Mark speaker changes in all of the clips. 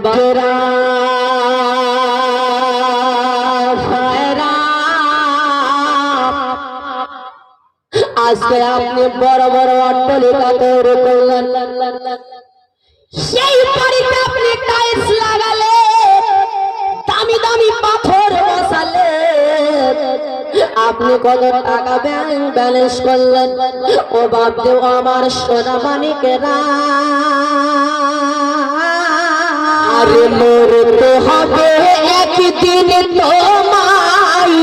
Speaker 1: বাপরা আজকে আপনি বড় বড় অট্টালিকা তৈরি করলেন, সেই বাড়িতে আপনি টাইলস লাগালে, দামি দামি পাথর বসালে, আপনি কত টাকা ব্যালেন্স করলেন? ও বাপরে, আমার সোনা মানিকেরা, আরে মরতে হবে একদিন তোমায়,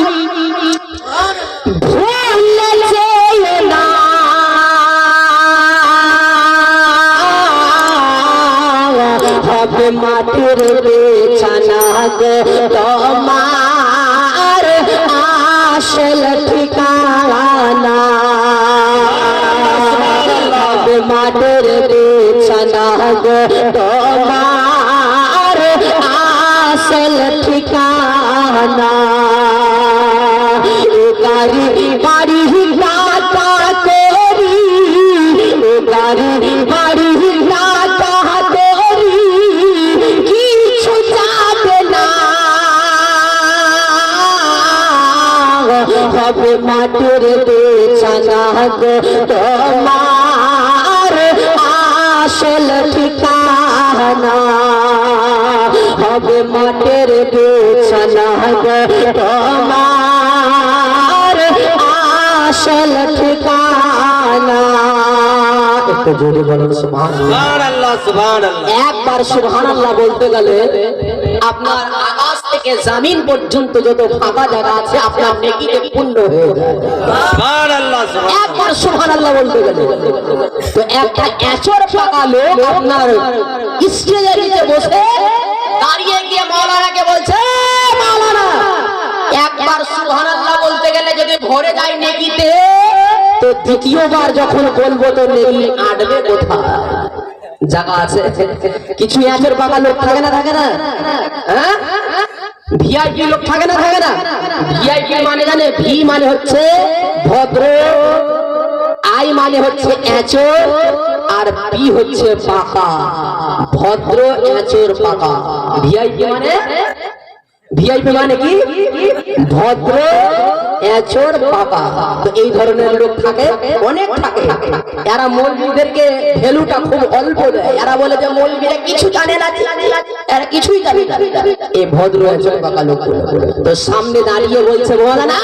Speaker 1: ভুলে যেও না। হবে মাটির বিছানা গো তোমার আসল ঠিকানা, হবে মাটির বিছানা গো তোমার আসল ঠিকানা। গাড়ি বাড়ি টাকা করি, গাড়ি বাড়ি টাকা করি, কিছু যাবে না। হবে মাটির বিছানা গো তোমার আসল ঠিকানা, হবে মাটির বিছানা গো তোমার আসল ঠিকানা। একটু জোরে বলুন সুবহানাল্লাহ, সুবহানাল্লাহ। একবার সুবহানাল্লাহ বলতে গেলে আপনার আকাশ থেকে জমিন পর্যন্ত যত ফাঁকা জায়গা আছে আপনার নেকিতে পূর্ণ হয়ে যায়। সুবহানাল্লাহ, সুবহানাল্লাহ। একবার সুবহানাল্লাহ বলতে গেলে তো একটা এচর ফাঁকা লোক আপনার স্টেজের নিচে বসে দাঁড়িয়ে গিয়ে মাওলানাকে বলছে, মাওলানা একবার সুবহানাল্লাহ বলতে গেলে যদি ভরে যায় নেকিতে, তো দ্বিতীয়বার যখন বলবো তো নেকি আটবে কোথায়? জায়গা আছে? কিছু এচর ফাঁকা লোক থাকে না, থাকে না? হ্যাঁ, ভিআইপি লোক থাকে না, থাকে না? ভিআইপি মানে জানে? ভি মানে হচ্ছে ভদ্র, আই মানে হচ্ছে এচর, আর পি হচ্ছে পাকা। ভদ্র, এচর, পাকা। ভিআইপি মানে, ভিআইপি মানে কি? ভদ্র, এচর, পাকা। তো এই ধরনের লোক থাকে, অনেক থাকে। এরা মৌলবীদেরকে ভ্যালুটা খুব অল্প দেয়। এরা বলে যে মৌলবীরা কিছু জানে না, এরা কিছুই জানে না। এই ভদ্র, এচর, পাকা লোক তো সামনে দাঁড়িয়ে বলছে, মাওলানা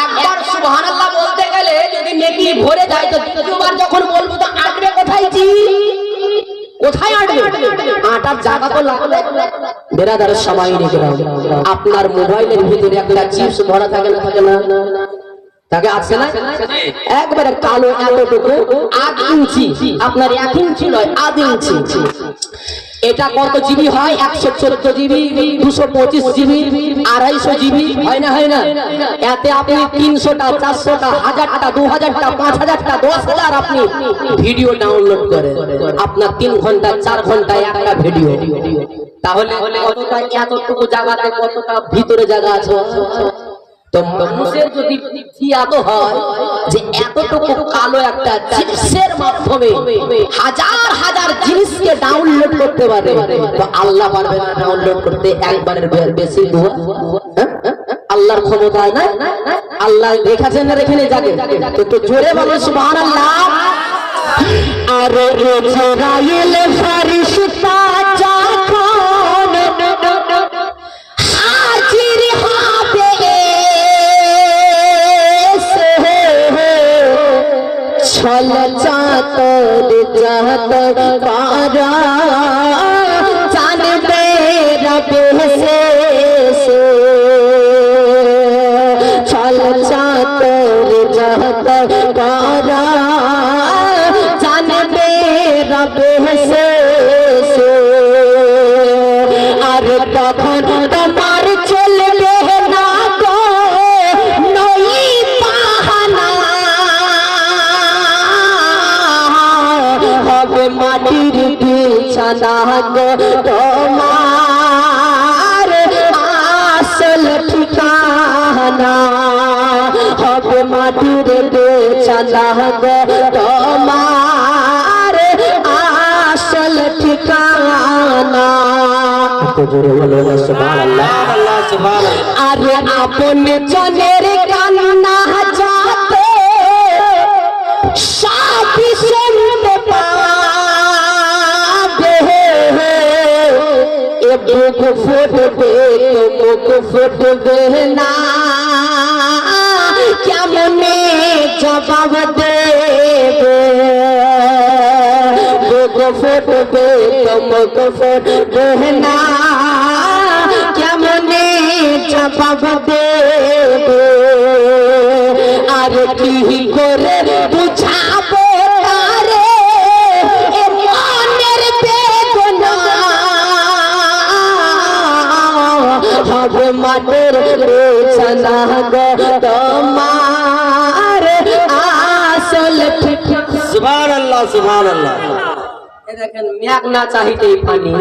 Speaker 1: একবার সুবহানাল্লাহ বলতে গেলে যদি নেকি ভরে যায় তো দ্বিতীয়বার যখন বলবো তো আটবে কোথায়? জি, কোথায় আটবে? আটার জায়গা তো লাগবে। বেরাদারের সময় নিয়ে আপনার মোবাইলের ভিতরে একটা চিপস ভরা থাকে না, থাকে না? তাকে আছে না? একবারে কালো এতটুকু, 8 ইঞ্চি, আপনার 1 ইঞ্চি নয়, 8 ইঞ্চি। এটা কত জিবি হয়? 114 জিবি, 225 জিবি, 250 জিবি, হয় না, হয় না? এতে আপনি 300টা, 400টা, 1000টা, 2000টা, 5000টা, 10,000 আপনি ভিডিও ডাউনলোড করেন। আপনার 3 ঘন্টা 4 ঘন্টায় একটা ভিডিও। তাহলে কতটা, এতটুকু জায়গাতে কতটা ভিতরে জায়গা আছে? তো মানুষের যদি এত হয় যে এতটুকু কালো একটা চিপসের মাধ্যমে হাজার হাজার জিনিসকে ডাউনলোড করতে পারে, তো আল্লাহ পারবে না ডাউনলোড করতে একবারের বেশি? আল্লাহর ক্ষমতা না? আল্লাহ রেখেছেন না, রেখে নেই যাকে? তো জোরে বলে সুবহানাল্লাহ। আর ইসরাইল ফারিস্তা যখন হাজির হবে ছল চাতর চাতর পারা জানবে রবে সে ছল চাতর চাতর পারা জানবে রবে সে। আর তখন তোমার চলবে না গো নই বাহানা, হবে মাটির বিছানা গো তোমার আসল ঠিকানা, হবে মাটির বিছানা গো তোমার আসল ঠিকানা। জোরে বলো না সুবহানাল্লাহ। আরে আপন জনের কান্না যাতে সাথী শুনতে পাবে, এ বুক ফুটবে তো মুখ ফুটবে না, কেমনে জবাব দেবে, বুক ফুটবে তো মুখ ফুটবে না, কেমনে জবাব দেবে, আর কি করে বুঝাবো তারে এ মনের বেদনা, হবে মাটির বিছানা গো তোমার আসল ঠিকানা।
Speaker 2: সুবহানাল্লাহ সুবহানাল্লাহ।
Speaker 1: এ দেখেন মেঘ না চাহিতেই পানি,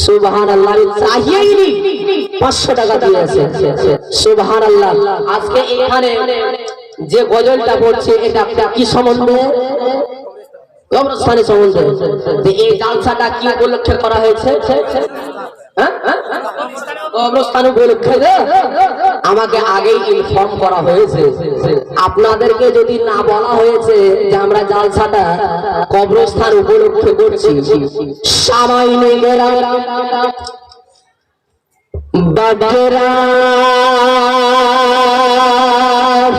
Speaker 1: সুবহানাল্লাহ চাহিয়েই নি 500 টাকা দিয়েছে, সুবহানাল্লাহ। আজকে এখানে যে গজলটা পড়ছে এটা কি সম্বন্ধে? কবরস্থানে সম্বন্ধে। এই জালসাটা কি উপলক্ষে করা হয়েছে? কবরস্থান উপলক্ষে আমাকে আগেই ইনফর্ম করা হয়েছে। আপনাদেরকে যদি না বলা হয়েছে যে আমরা জালসাটা কবরস্থান উপলক্ষে করছি, সামাইনেরা বাগেরা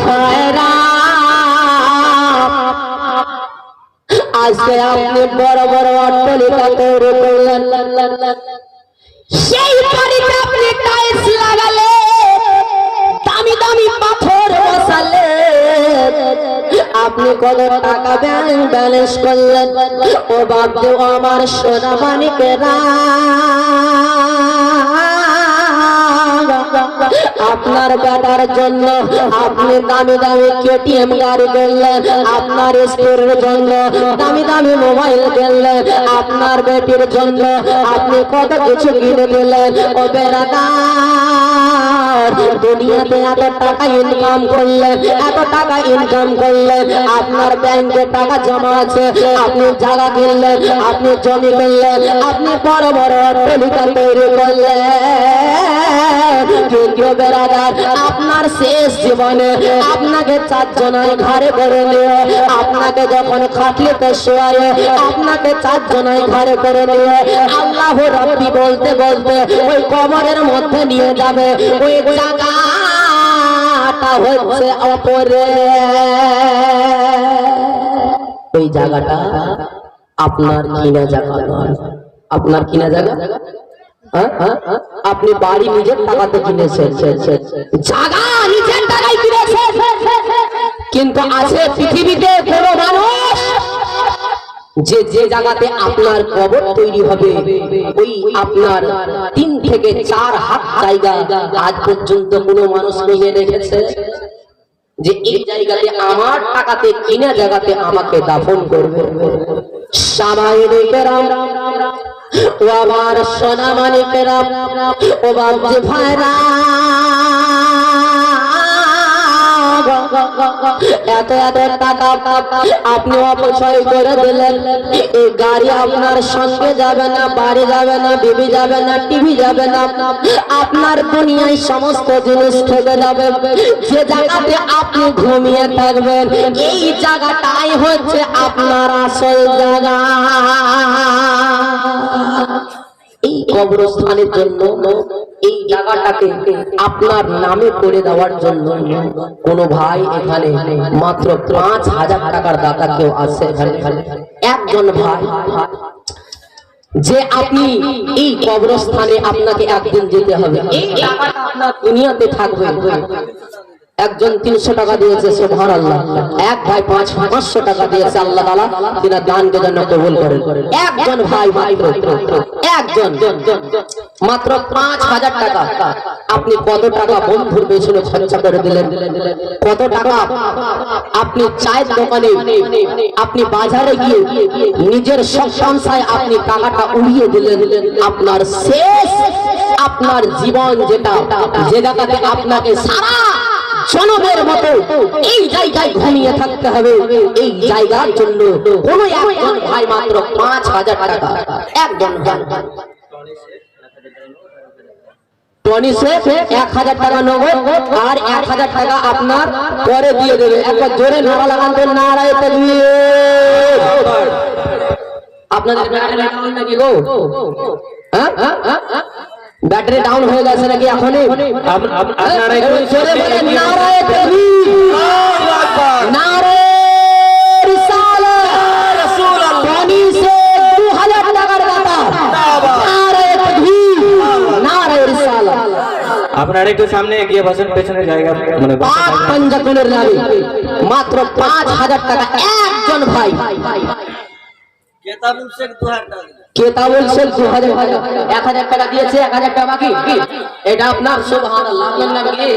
Speaker 1: ফায়রা আজকে আপনি বড় বড় অট্টালিকা তৈরি করলেন, সেই বাড়িতে আপনি টাইলস লাগালে, দামি দামি পাথর বসালে, আপনি কত টাকা ব্যালেন্স করলেন, ও বাবু আমার সোনা মানিকেরা, আপনার বেটার জন্য আপনি দামি দামি কেটিএম গাড়ি কিনলেন, আপনার স্কুলের জন্য দামি দামি মোবাইল কিনলেন, আপনার বেটির জন্য আপনি কত কিছু কিনে দিলেন। ও বেরাদার, দুনিয়াতে এত টাকা ইনকাম করলেন, এত টাকা ইনকাম করলেন, আপনার ব্যাংকে টাকা জমা আছে, আপনি জায়গা কিনলেন, আপনি জমি কিনলেন, আপনি বড় বড় অট্টালিকা তৈরি করলেন, কিন্তু বেরাদার আপনার শেষ জীবনে আপনাকে 4 জনায় ঘরে করে নিয়ে, আপনাকে যখন খাটলিতে শোয়ায়, আপনাকে 4 জনায় ঘরে করে নিয়ে আল্লাহ রাব্বি বলতে বলতে ওই কবরের মধ্যে নিয়ে যাবে। ওই জায়গাটা হচ্ছে অপরে, ওই জায়গাটা আপনার কিনা জায়গা নয়। আপনার কিনা জায়গা? আপনি বাড়ি নিজের টাকাতে কিনেছেন, জায়গা নিজের টাকায় কিনেছেন, কিন্তু আছে পৃথিবীতে কোনো মানুষ যে যে জায়গাতে আপনার কবর তৈরি হবে, ওই আপনার 3 থেকে 4 হাত জায়গা আজ পর্যন্ত কোনো মানুষ নিয়ে রেখেছে যে এই জায়গাতে আমার টাকাতে কিনা জায়গাতে আমাকে দাফন করবে। সামাইনেরা, ও আমার সোনা মানিকেরা, ও বাবজি ভাইরা, এত এত টাকা আপনি অপচয় করে দিলেন। এই গাড়ি আপনার সঙ্গে যাবে না, বাড়ি যাবে না, বিবি যাবে না, টিভি যাবে না, আপনার দুনিয়ায় সমস্ত জিনিস থেকে যাবে। যে জায়গাতে আপনি ঘুমিয়ে থাকবেন, এই জায়গাটাই হচ্ছে আপনার আসল জায়গা। এই কবরস্থানের জন্য, এই জায়গাটাকে আপনার নামে করে দেওয়ার জন্য কোন ভাই এখানে মাত্র 5000 টাকার দাতা কেউ আছে এখানে? একজন ভাই যে আপনি এই কবরস্থানে আপনাকে একদিন যেতে হবে, এই টাকাটা আপনার দুনিয়াতে থাকবে। একজন 300 টাকা দিয়েছে, সুবহানাল্লাহ। এক ভাই 500 টাকা দিয়েছে, আল্লাহ তাআলা তিনার দানকে যেন কবুল করেন। একজন ভাই মাত্র, একজন মাত্র 5000 টাকা। আপনি কত টাকা বন্ধুর পেছনে খরচা করে দিলেন, কত টাকা আপনি চায়ের দোকানে, আপনি বাজারে গিয়ে নিজের সব সংসায় আপনি টাকাটা উড়িয়ে দিলেন। আপনার শেষ, আপনার জীবন যেটা, যে জায়গাতে আপনাকে সারা জনমের মতো এই জায়গায় ঘুমিয়ে থাকতে হবে, এই জায়গার জন্য কোন একজন ভাই মাত্র 5000 টাকা, একজন ভাই টনি সে 1000 টাকা নগদ আর 1000 টাকা আপনার পরে দিয়ে দেবে। একবার জোরে নারা লাগান তো, নারায়ে তাকবীর। আপনাদের ব্যাটারি ডাউন নাকি গো? হ্যাঁ, ব্যাটারি ডাউন হয়ে গেছে নাকি এখনই?
Speaker 2: আপনারা একটু
Speaker 1: জোরে বলেন নারায়ে তাকবীর,
Speaker 2: আল্লাহু আকবার।
Speaker 1: নারায়ে রিসালাত। টনি সে 2000 টাকার দাতা, নারায়ে তাকবীর, নারায়ে রিসালাত।
Speaker 2: আপনারা একটু সামনে এগিয়ে বসেন, পেছনে জায়গা মানে
Speaker 1: পাক পঞ্জাকুলের নামে মাত্র 5000 টাকা একজন ভাই।
Speaker 2: কেতাবুল শেখ 2000 টাকা।
Speaker 1: কেতাবুল শেখ 2000 টাকা, 1000 টাকা দিয়েছে, 1000 টাকা বাকি। এটা আপনার সুবহানাল্লাহ। আপনার নাম কি?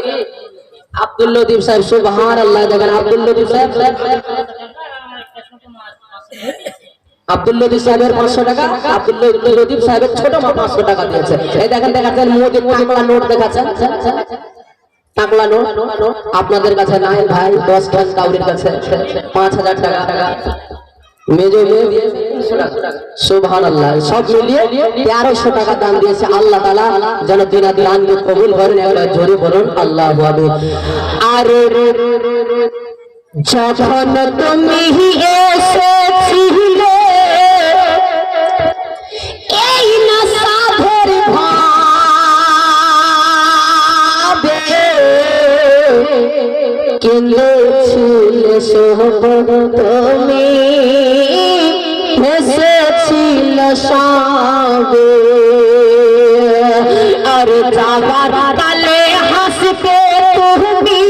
Speaker 1: আব্দুল লতিফ সাহেব। সুবহানাল্লাহ। দেখেন আব্দুল লতিফ সাহেব, আব্দুল লতিফ সাহেবের 500 টাকা, আব্দুল লতিফ সাহেবের ছোট মা 500 টাকা দিয়েছে। এই দেখেন দেখাচ্ছেন মোদির টাকলা নোট দেখাচ্ছেন, টাকলা নোট আপনাদের কাছে নাই ভাই, 10 খান কাউরির কাছে 5000 টাকা মেজো মেয়ে। সুবহানাল্লাহ। সব মিলিয়ে 1300 টাকা দান দিয়েছে। আল্লাহ তাআলা যেন দিনা দানকে কবুল করেন। একবার জোরে বলুন আল্লাহু আকবার। আরে যখন তুমি এসেছিলে এই না সাধের ভাবে, কেঁদেছিলে সব তুমি, হেসেছিল সবে। আর যাবার কালে হাসতে তুমি,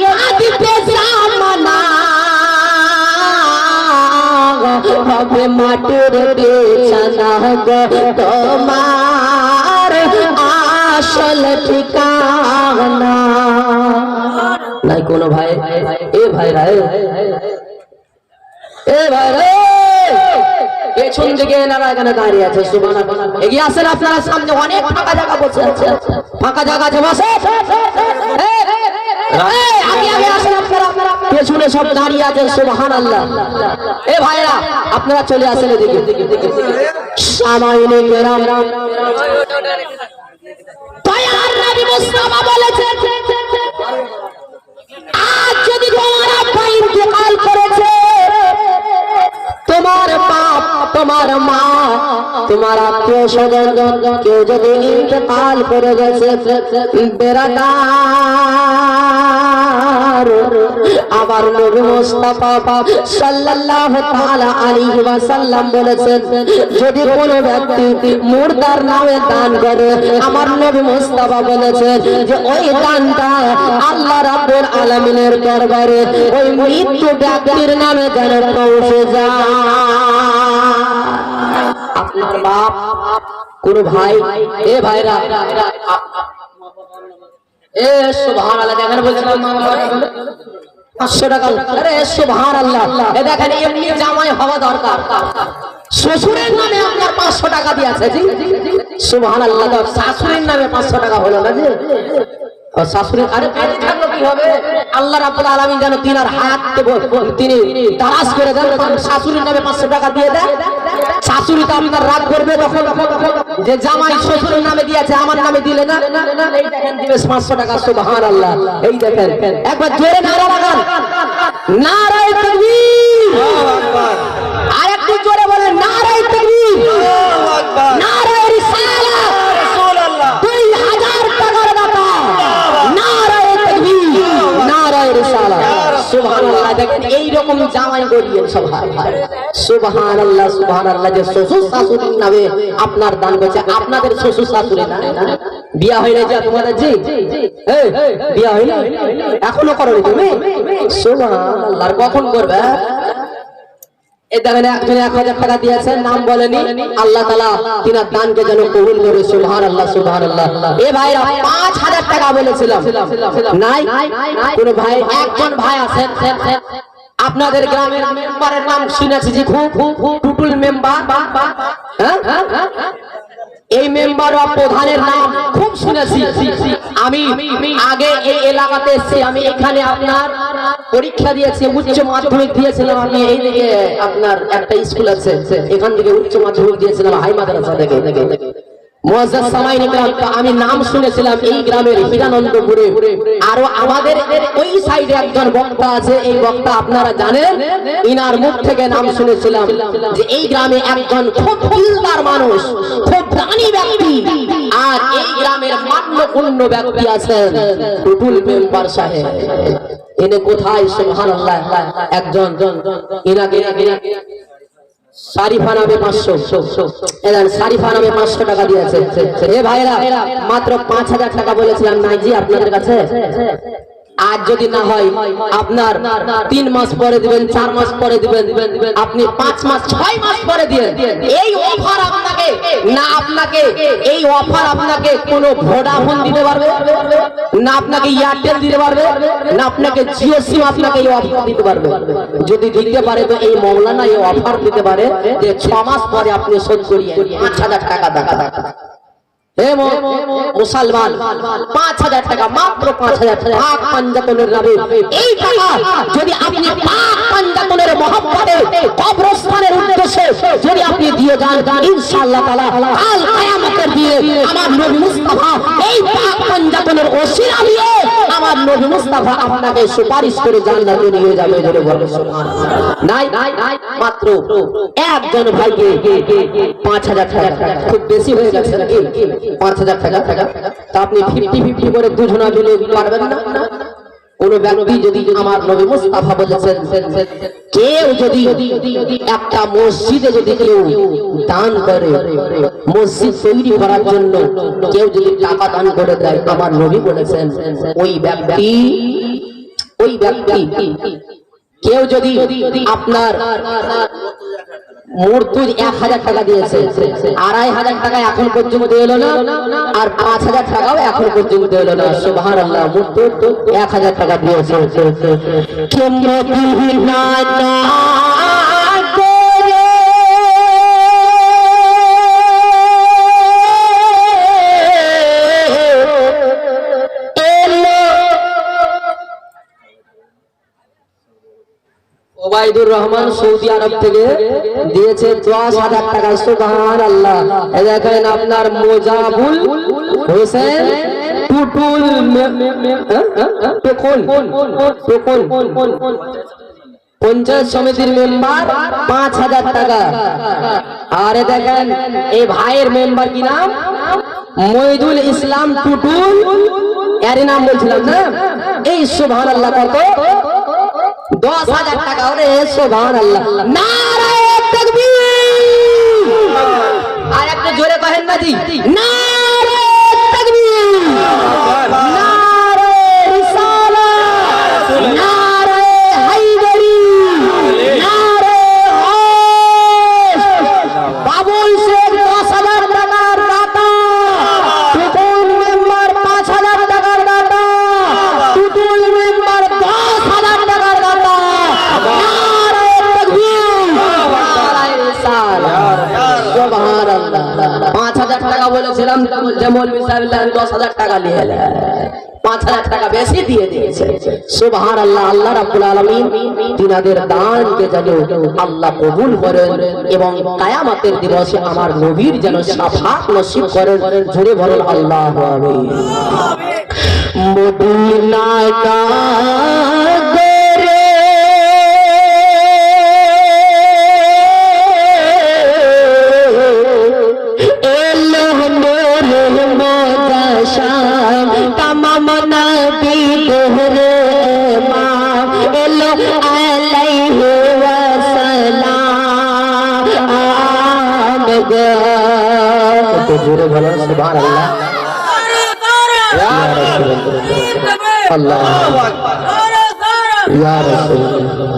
Speaker 1: কাঁদতে জামানা হবে মাটির বিছানা গো তোমার আসল ঠিকানা। নাই কোনো ভাই? এ ভাই রে, এ ভাই রে, পেছন দিকে এনারা এখানে দাঁড়িয়ে আছে। সুবহানাল্লাহ। এগিয়ে আসেন আপনারা, সামনে অনেক ফাঁকা জায়গা বসে আছে, ফাঁকা জায়গা আছে, বসে। আগে আগে আসেন আপনারা, পেছনে সব দাঁড়িয়ে আছে। সুবহানাল্লাহ। এ ভাইরা আপনারা চলে আসেন এদিকে। সামাইনে কেরাম, দয়ার নবী মুস্তাফা বলেছেন, আজ যদি তোমার আব্বা ইন্তেকাল করেছে, তোমার বাপ, তোমার মা, তোমার আত্মীয় স্বজন কেউ যদি ইন্তেকাল করে গেছে, বেরাদার আবার নবী মুস্তাফা সাল্লাল্লাহু তাআলা আলাইহি ওয়াসাল্লাম বলেছেন, যদি কোনো ব্যক্তি মুর্দার নামে দান করে, আমার নবী মুস্তাফা বলেছেন যে ওই দানটা আল্লাহ রাব্বুল আলামিনের দরবারে ওই মৃত্যু ব্যক্তির নামে যেন পৌঁছে যায়। আপনার বাপ, কোন ভাই, এ ভাইরা, এ সুবহানাল্লাহ। দেখেন বলছিলাম 500 টাকা। আরে সুবহানাল্লাহ। এ দেখেন এমনি জামাই হওয়া দরকার। শ্বশুরের নামে আপনার 500 টাকা দিয়েছে জি, সুবহানাল্লাহ। শাশুড়ির নামে 500 টাকা হলো না জি? শাশুড়ি আরে পেটে থাকলো কি হবে? আল্লাহ রাব্বুল আলামিন যেন তিনার হাতকে তিনি দারাজ করে দেন, শাশুড়ির নামে 500 টাকা দিয়ে দেন। শাশুড়ি তো আপনার রাগ করবে তখন যে জামাই শ্বশুরের নামে দিয়েছে, আমার নামে দিলে না। এই দেখেন দিবে 500 টাকা। সুবহানাল্লাহ। এই দেখেন একবার জোরে নারা লাগান, নারায়ে তাকবীর।
Speaker 2: আল্লাহু আকবার।
Speaker 1: আর একটু জোরে বলেন নারায়ে তাকবীর,
Speaker 2: আল্লাহু আকবার।
Speaker 1: নারায়ে রিসালাত।
Speaker 2: রাসূলুল্লাহ
Speaker 1: 2000 টাকার দাতা, নারায়ে তাকবীর, নারায়ে রিসালাত। সুবহানাল্লাহ। দেখেন এই রকম জামাই গড়িয়ে সব ভাই। সুবহানাল্লাহ, সুবহানাল্লাহ। যে শ্বশুর শাশুড়ির নামে আপনার দান করছে, আপনাদের শ্বশুর শাশুড়ি না বিয়া হইলে যে তোমাদের জি বিয়া হইলে এখনো করোনি তুমি? সুবহানাল্লাহ। কখন করবে? এই দেখেন একজন 1000 টাকা দিয়েছেন, নাম বলেনি, আল্লাহ তাআলা তিনার দানকে যেন কবুল করে। সুবহানাল্লাহ, সুবহানাল্লাহ। এ ভাইরা 5000 টাকা বলেছিলাম, নাই কোন ভাই? একজন ভাই আছেন আপনাদের গ্রামের মেম্বারের নাম শুনেছি জি, খুব টুটুল মেম্বার। হ্যাঁ, এই মেম্বার বা প্রধানের নাম খুব শুনেছি আমি। আগে এই এলাকাতে এসেছি, আমি এখানে আপনার পরীক্ষা দিয়েছি, উচ্চ মাধ্যমিক দিয়েছিলাম আমি। এইদিকে আপনার একটা স্কুল আছে, এখান থেকে উচ্চ মাধ্যমিক দিয়েছিলাম, হাই মাদ্রাসা থেকে। মুআজ্জাজ সামাইন ইকরাম, আমি নাম শুনেছিলাম এই গ্রামের হিরানন্দপুরে, আরো আমাদের ওই সাইডে একজন বক্তা আছে, এই বক্তা আপনারা জানেন, ইনার মুখ থেকে নাম শুনেছিলাম যে এই গ্রামে একজন খুব দিলদার মানুষ, খুব দানি ব্যক্তি, আর এই গ্রামের মান্যগণ্য ব্যক্তি আছেন টুটুল মেম্বার সাহেব। এনে কোথায় সুবহানাল্লাহ একজন ইনাকে শারিফা নামে 500, এলেন শারিফা নামে 500 টাকা দিয়েছে। এ ভাইরা মাত্র 5000 টাকা বলেছিলাম নাই জি আপনাদের কাছে। আজ যদি না হয় আপনার 3 মাস পরে দিবেন, 4 মাস পরে দিবেন, আপনি 5 মাস 6 মাস পরে দিয়ে এই অফার আপনাকে না, আপনাকে এই অফার আপনাকে কোন ভোডাফোন দিতে পারবে না, আপনাকে এয়ারটেল দিতে পারবে না, আপনাকে জিও সিম আপনাকে এই অফার দিতে পারবে। যদি দিতে পারে তো এই মওলানা এই অফার দিতে পারে যে 6 মাস পরে আপনি শোধ করিয়ে 5000 টাকা দেখা। হে মুসলমান, 5000 টাকা, মাত্র 5000 টাকা, পাক পাঞ্জাতনের নামে এই টাকা যদি আপনি পাক পাঞ্জাতনের মহব্বতে কবরস্থানের উদ্দেশ্যে যদি আপনি দিয়ে যান, ইনশাআল্লাহ তাআলা কাল কিয়ামতের দিনে আমার নবী মুস্তাফা এই পাক পাঞ্জাতনের ওসিলা দিয়ে আমার নবী মুস্তাফা আপনাকে সুপারিশ করে জান্নাতে নিয়ে যাবে। জোরে বলো সুবহানাল্লাহ। নাই মাত্র একজন ভাইকে 5000 টাকা, খুব বেশি হয়ে গেছে নাকি? 5000 টাকা, তা আপনি 50-50 করে দুজনা মিলে পারবেন না? কোন ব্যক্তি যদি আমার নবী মুস্তাফা বলেছেন কেউ যদি একটা মসজিদে যদি কেউ দান করে, মসজিদ তৈরি করার জন্য কেউ যদি টাকা দান করে দেয়, আমার নবী বলেছেন ওই ব্যক্তি কেউ যদি আপনার মূর্তির 1000 টাকা দিয়েছে, 2500 টাকা এখন পর্যন্ত এলো না, আর 5000 টাকাও এখন পর্যন্ত এলো না। সুবহানাল্লাহ, মূর্তি 1000 টাকা দিয়েছে। ওবাইদুর রহমান সৌদি আরব থেকে দিয়েছে 10,000 টাকা। সুবহানাল্লাহ। এই দেখেন আপনার মোজাবুল হোসেন টুটুল পঞ্চায়েত সমিতির মেম্বার 5000 টাকা। আর দেখেন এই ভাইয়ের মেম্বার কি নাম? মইদুল ইসলাম টুটুল, এর নাম বলছিলাম না। এই সুবহানাল্লাহ কত? 10,000 টাকা। ওরে সুবহানাল্লাহ, নারায়ে তাকবীর। আর একটু জোরে কহেন না জি, নারায়ে তাকবীর, নারায়ে রিসালাত, নারায়ে হায়দারি, নারায়ে হক। বাবুল শেখ 10,000 টাকার দাতা, টুটুল মেম্বার 5000 টাকার দাতা, টুটুল মেম্বার 10,000 টাকার দাতা। নারায়ে তাকবীর, নারায়ে রিসালাত। সুবহানাল্লাহ। 5000 টাকা বলেছিলাম, মৌলভী সাহেব 10,000 টাকা নিয়ে এলেন, 5000 টাকা বেশি দিয়ে দিয়েছে। সুবহানাল্লাহ। আল্লাহ রাব্বুল আলামিন তিনাদের দানকে যেন আল্লাহ কবুল করেন এবং কিয়ামতের দিবসে আমার নবীর যেন শাফাত নসিব করেন। জোরে বলেন আল্লাহু আমিন। মদিনা জোরে বলেন সুবহানাল্লাহ। ইয়া রাসূলুল্লাহ, আল্লাহু আকবার, ইয়া রাসূলুল্লাহ।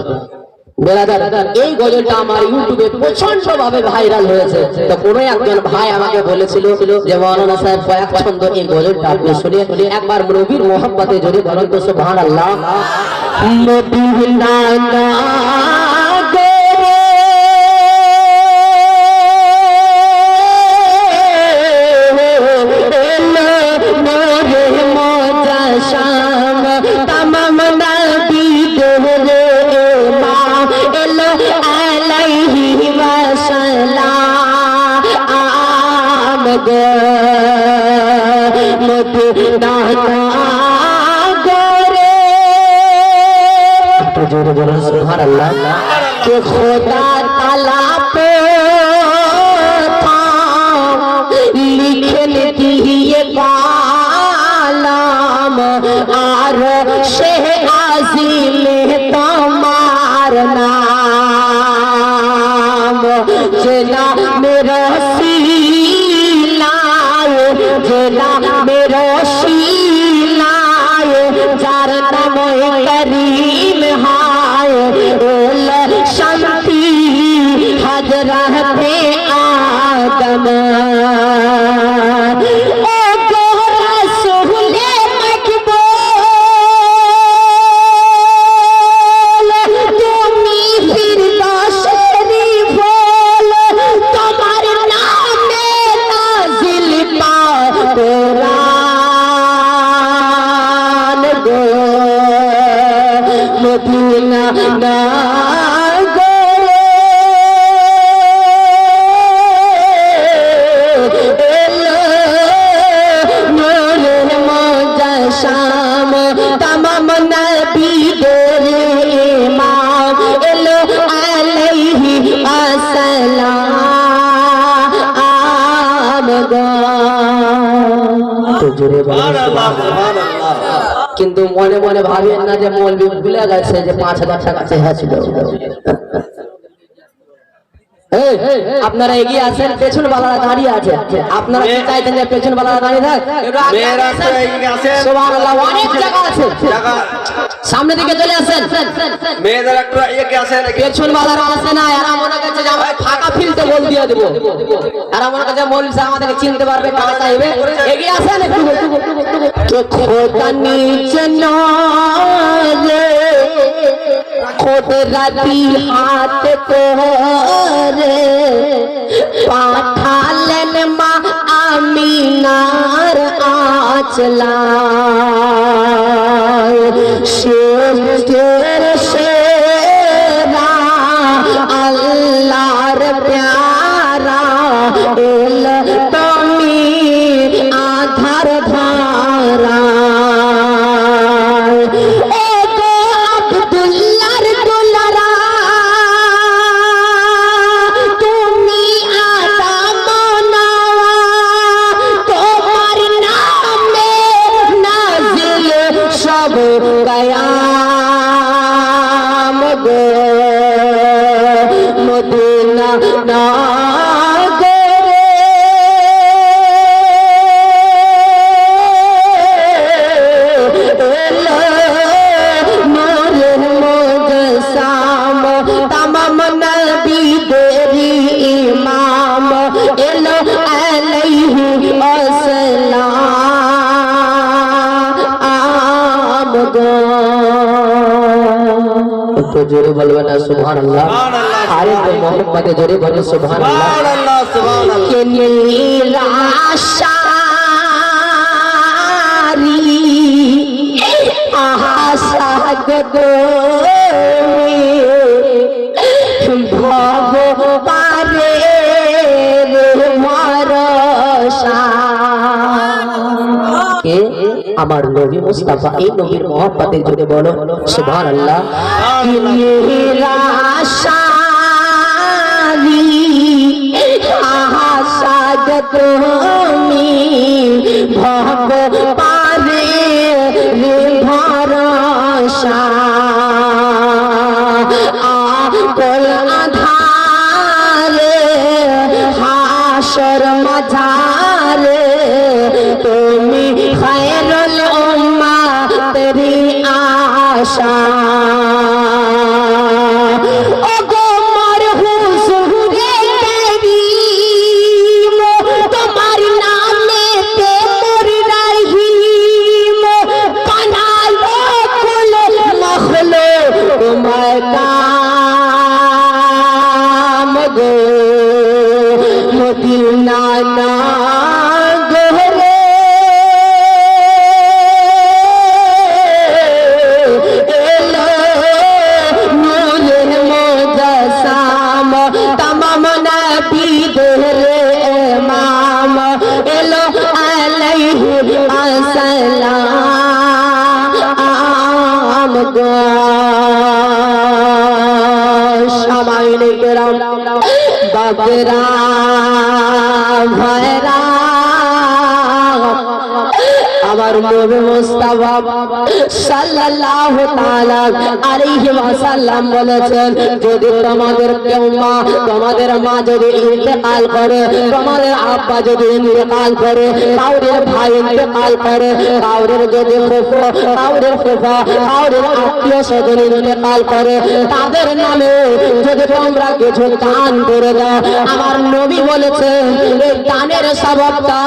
Speaker 1: এই গজলটা আমার ইউটিউবে প্রচন্ড ভাবে ভাইরাল হয়েছে। তো কোন একজন ভাই আমাকে বলেছিল যে মাওলানা সাহেব কয়েক ছন্দ এই গজলটা আপনি শুনে একবার নবীর মোহাব্বতে জোরে বলেন তো সুবহানাল্লাহ। মদিনা মদিনা নগরে जोर बोलो सुभान अल्लाह के खुदा ताला पे था लिखन दिए कालाम आर शेह आज़ीम में तुम्हार नाम जना मेरा सीलाए जना मेरा सीलाए जार नाम करीम हाय ओल शांति हजरत आदम ओ गोरा सोहले मकबूल तुमी फिरदौस शरीफ बोल तुम्हारे नाम में नाजिल पा कुरान गो मदीना शाम तमाम नबी देरे इमाम एलो अलैहि अस्सलाम तो जुड़े কিন্তু মনে মনে ভাবেন না যে মৌলবি ভুলে গেছে যে 5000 টাকা চেয়েছিল আপনারা এগিয়ে আসেন পেছন বালারা দাঁড়িয়ে আছে আপনারা কি চাইতেন যে পেছন বালারা দাঁড়িয়ে থাক
Speaker 2: মেয়েরা তো এগিয়ে আসেন
Speaker 1: সুবহানাল্লাহ অনেক জায়গা আছে সামনে দিকে চলে আসেন
Speaker 2: মেয়েদের একটু এগিয়ে আসেন
Speaker 1: পেছন বালারা আসে না এরা মনে করছে যে আমরা ফাঁকা ফিলতে বল দিয়ে দেব এরা মনে করছে মৌলবি সাহেব আমাদেরকে চিনতে পারবে কারা চাইবে এগিয়ে আসেন একটু তো খোদা নিচে নলে কুদরতি হাত করে পাঠালেন মা আমিনার আঁচলায় শের শেরা আল্লাহর প্যারা এল তুমি আধার ধারা कयाम गो मदीना नगरे नूर मुजस्सम तमाम नबी देरी इमाम एलो अलैहि अस्सलाम तो जोरे बोलबे ना सुभान अल्लाह अरे तो मोहम्मद जोरे बोले सुभान अल्लाह के नीलाशारी आशा गो भगो पारे रे मारशा के আমার নবী মুস্তাফা এই নবীর মহব্বতের জন্য বলো সুবহানাল্লাহ নিরাশারি আশা তুমি ভব পারে রে ভরসা আকল আধারে হাসর মাঝারে তুমি খায়রুল উম্মাহ তেরি আশা ও গো মোর হুজুরে কারীম তোমার নামে তে মোর রাহি গো সামাইনে কেরাম বাবেরা ভাইরা আমার নবী মুস্তাফা সাল্লাল্লাহু তাআলা আলাইহি ওয়াসাল্লাম বলেছেন যদি তোমাদের মা যদি ইন্তেকাল করে, তোমাদের আব্বা যদি ইন্তেকাল করে, কাউরের ভাই ইন্তেকাল করে, কাউরের যদি ফুফা, কাউরের আত্মীয় স্বজন ইন্তেকাল করে, তাদের নামে যদি তোমরা কিছু দান করে দাও, আমার নবী বলেছেন এই দানের সওয়াবটা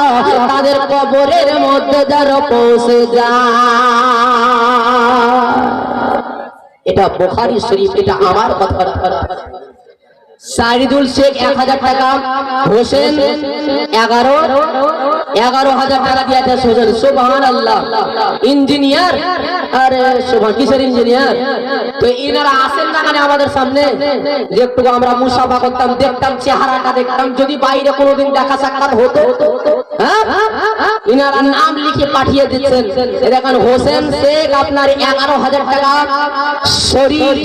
Speaker 1: তাদের কবরের মধ্যে যেন পৌঁছে যায়। এটা বুখারী শরীফ, এটা আমার কথা। সাইদুল শেখ 1000 টাকা, হোসেন 11,000 টাকা দিয়েছে। হোসেন সুবহানাল্লাহ, ইঞ্জিনিয়ার। আরে সুবহান, কিসের ইঞ্জিনিয়ার? তো ইনারা আসেন না মানে আমাদের সামনে, যে একটু আমরা মুসাফা করতাম, দেখতাম, চেহারাটা দেখতাম, যদি বাইরে কোনোদিন দেখা সাক্ষাৎ হতো, হ্যাঁ ইনারা নাম লিখে পাঠিয়ে দিচ্ছেন। দেখেন হোসেন শেখ আপনার 11,000 টাকা শরীর